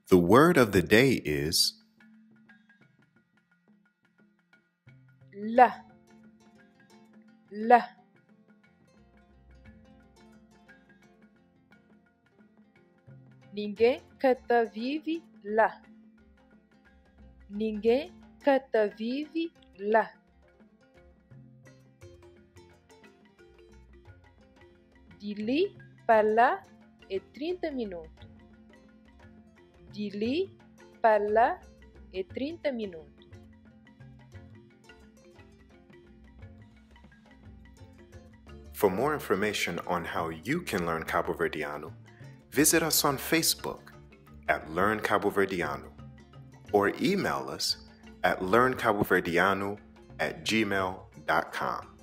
The word of the day is la. Ninguém cata vive lá. Ninguém cata vive lá. Dali para lá é 30 minutos. Dali para lá é 30 minutos. For more information on how you can learn Cabuverdianu, visit us on Facebook at Learn Kabuverdianu or email us at learnkabuverdianu@gmail.com.